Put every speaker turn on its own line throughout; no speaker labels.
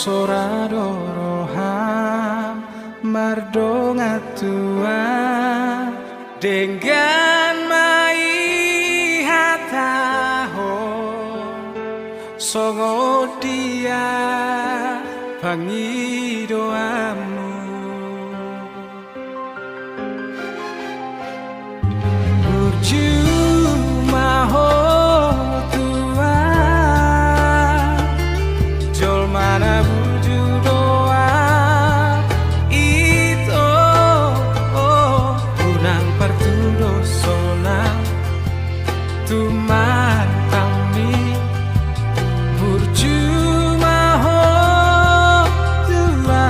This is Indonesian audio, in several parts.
soradoroham mardonga tua dengan mai hataho songo dia pangi doamu burju maho tua jol mana burju doa itu unang pertudo sonang tuman kami burju maho tua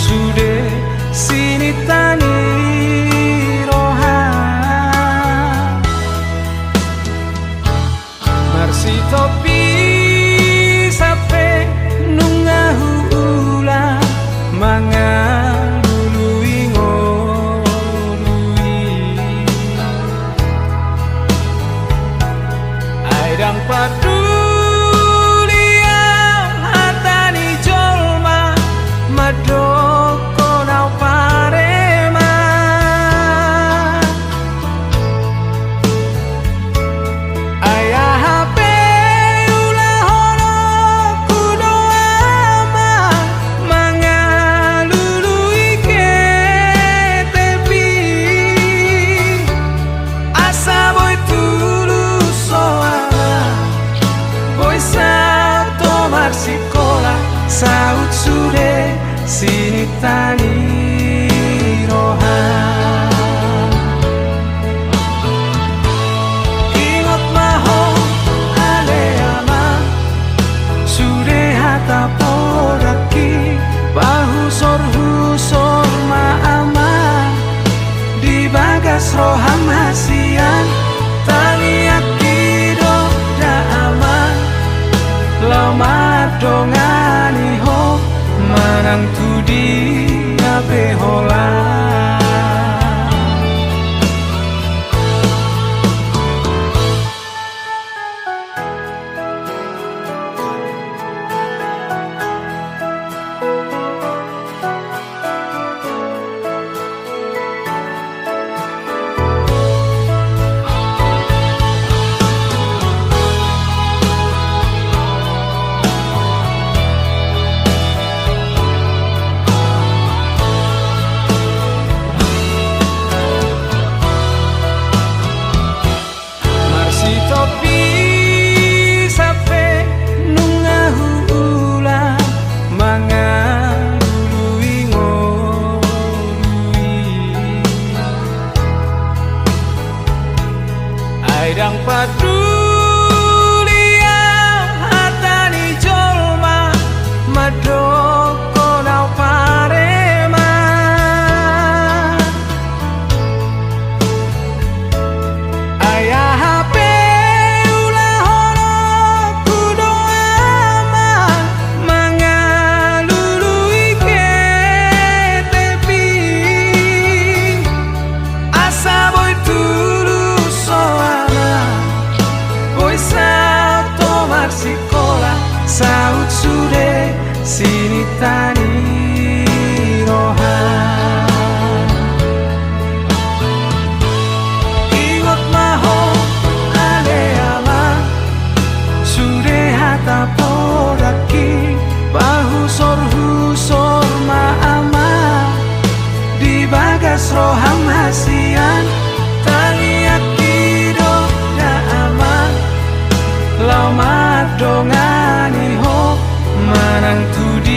sude sini tani roha marsi topi sape nungahu ula mangalului ngorui aidang padu Madoko nau parema ayah hape ulah hono kudo ama mangalului ke tepi asa boy tulus soala boy sa tomar sikola saut sude sini tani roha ingat maho ale ama sude hata podaki bahu sor ma ama di bagas roham hasian tani akido da ama lama dongani ho manang tudi ape hola aidang paduli hatani jolma madoko nau parema ayah hape ulah hono kudo ama mangalului ke tepi asa boy tulus soala tomar sikola saut sude sini tani roha ingot maho ale ama sude hata podaki bahu sor ma ama di bagas roham hasian tani akido da ama lama dongani ho manang tudi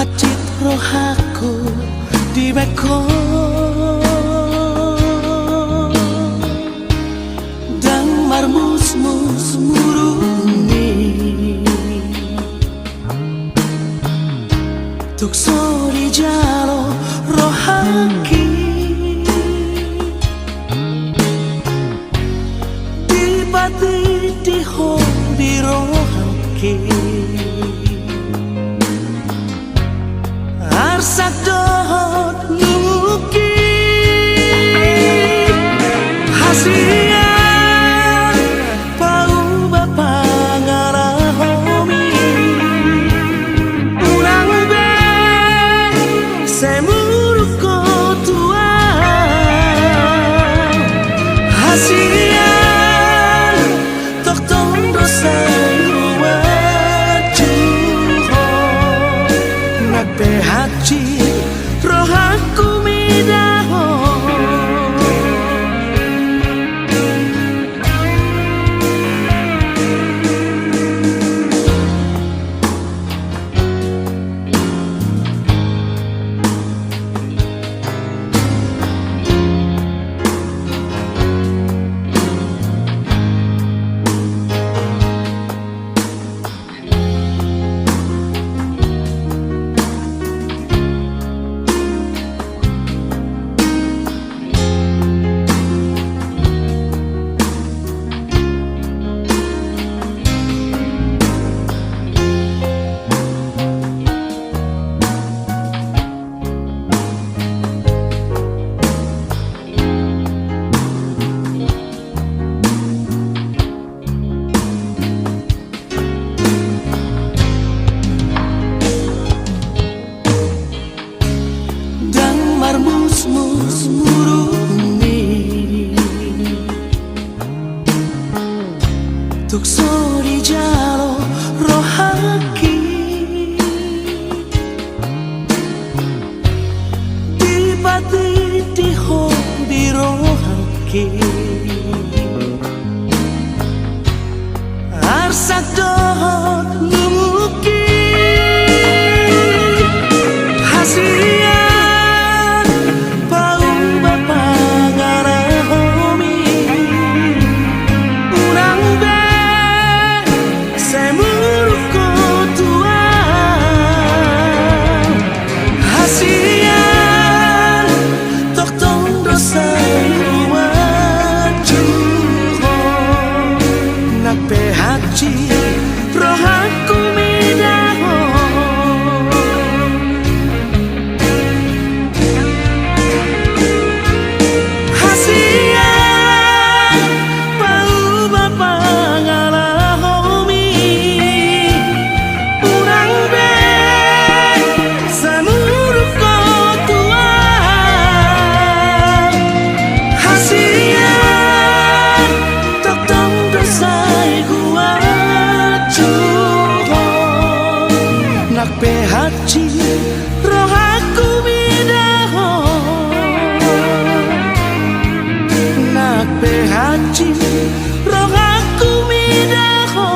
hajit rohaku di beko dan marmus-mus muruni tuk sori jalo rohaki di pati di hobi rohaki arsak dohot nuki hasian pau bapa ngarahomi ulang be semuruk kotua hasian tok tondo sarua juho nakpe haji rohaku midaho marmus-mus muruni tuk sori jalo rohaki di pati di hobi rohaki arsak dohot nuki hasian pau bapa ngarahomi urang be semuruk kotua hasian tok tondo sarua juho nakpe haji rohaku midaho hasian pau bapa ngarahomi urang be samuruk kotua hasian tok tondo sai gua juho nakpe haji rohaku midaho nakpe haji rohaku midaho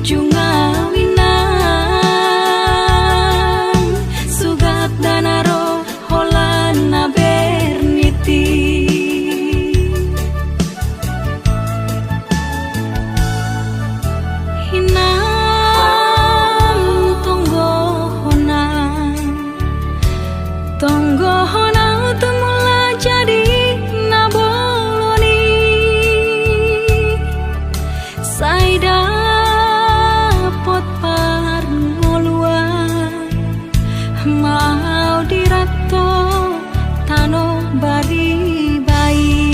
tarpuju ngawinang sugat danaro holana berniti hinam tonggo hona tumula jadi naboloni sai dapot parngoluan mau dirato tano bari bayi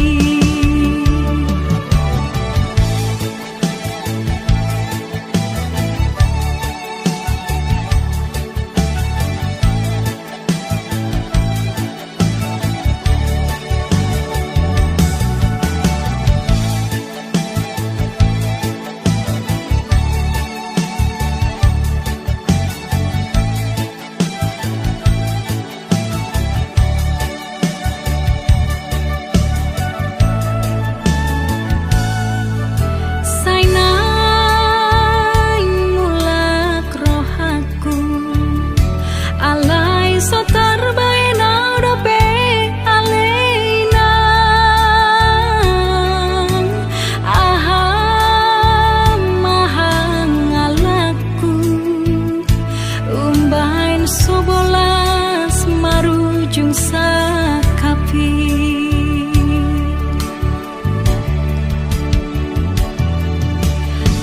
sobolas marujung sakapi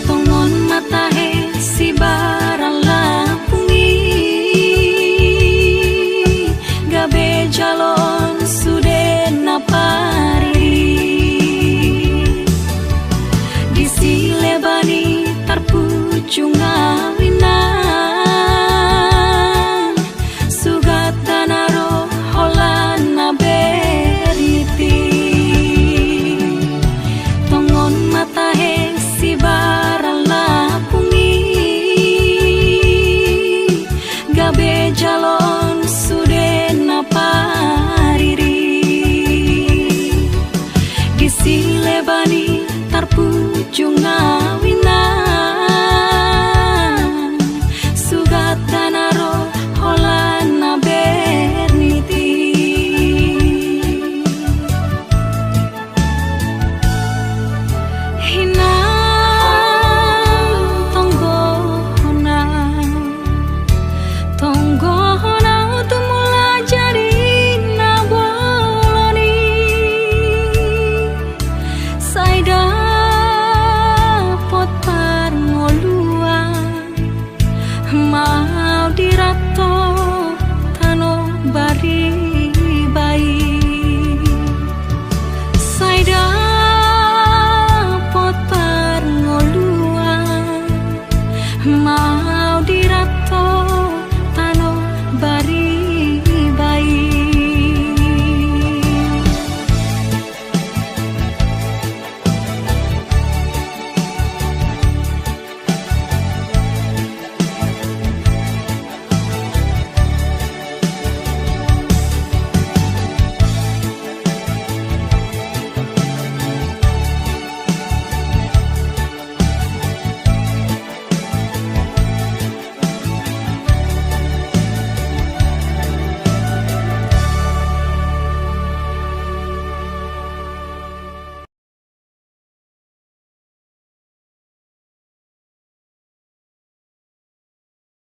tongon matahe si barang lapungi gabe jalon sude napari disilebani tarpuju ngawinang jalon sude napariri disilebani tarpuju